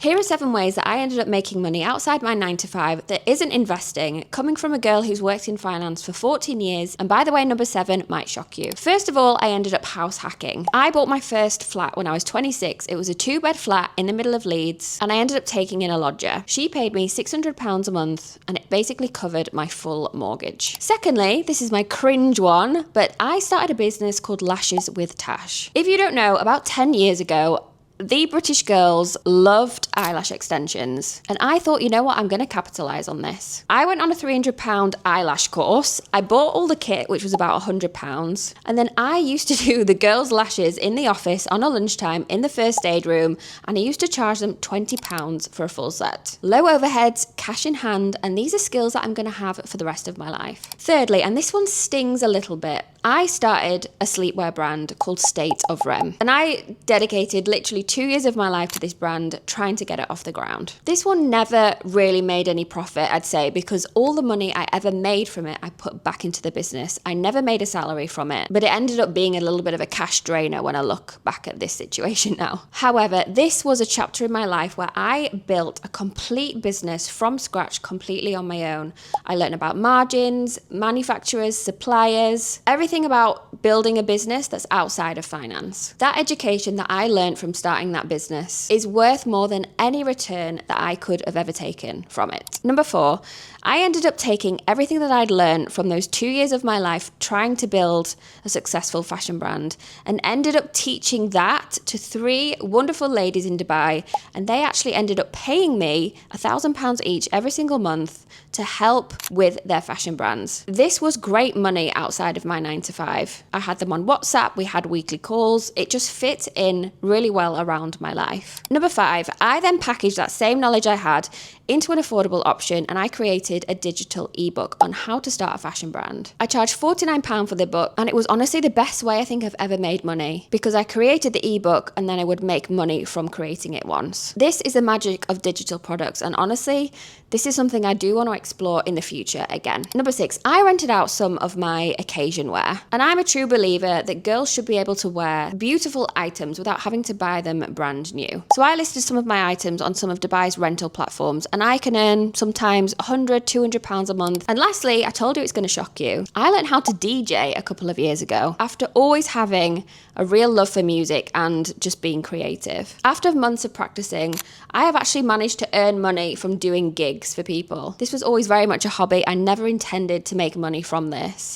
Here are 7 ways that I ended up making money outside my 9 to 5 that isn't investing, coming from a girl who's worked in finance for 14 years. And by the way, number 7 might shock you. First of all, I ended up house hacking. I bought my first flat when I was 26. It was a 2-bed flat in the middle of Leeds, and I ended up taking in a lodger. She paid me £600 a month, and it basically covered my full mortgage. Secondly, this is my cringe one, but I started a business called Lashes with Tash. If you don't know, about 10 years ago, the British girls loved eyelash extensions, and I thought, you know what, I'm going to capitalise on this. I went on a £300 eyelash course. I bought all the kit, which was about £100, and then I used to do the girls' lashes in the office on a lunchtime in the first aid room, and I used to charge them £20 for a full set. Low overheads, cash in hand, and these are skills that I'm going to have for the rest of my life. Thirdly, and this one stings a little bit, I started a sleepwear brand called State of Rem, and I dedicated literally 2 years of my life to this brand, trying to get it off the ground. This one never really made any profit, I'd say, because all the money I ever made from it, I put back into the business. I never made a salary from it, but it ended up being a little bit of a cash drainer when I look back at this situation now. However, this was a chapter in my life where I built a complete business from scratch, completely on my own. I learned about margins, manufacturers, suppliers, everything about building a business that's outside of finance. That education that I learned from starting that business is worth more than any return that I could have ever taken from it. Number 4, I ended up taking everything that I'd learned from those 2 years of my life trying to build a successful fashion brand and ended up teaching that to 3 wonderful ladies in Dubai, and they actually ended up paying me £1,000 each every single month to help with their fashion brands. This was great money outside of my 9 to 5. I had them on WhatsApp, we had weekly calls, it just fit in really well around my life. Number 5, I then packaged that same knowledge I had into an affordable option, and I created a digital ebook on how to start a fashion brand. I charged £49 for the book, and it was honestly the best way I think I've ever made money, because I created the ebook and then I would make money from creating it once. This is the magic of digital products, and honestly, this is something I do want to explore in the future again. Number 6, I rented out some of my occasion wear, and I'm a true believer that girls should be able to wear beautiful items without having to buy them brand new. So I listed some of my items on some of Dubai's rental platforms, and I can earn sometimes £100, £200 a month. And lastly, I told you it's going to shock you, I learned how to DJ a couple of years ago after always having a real love for music and just being creative. After months of practicing, I have actually managed to earn money from doing gigs for people. This was always very much a hobby. I never intended to make money from this.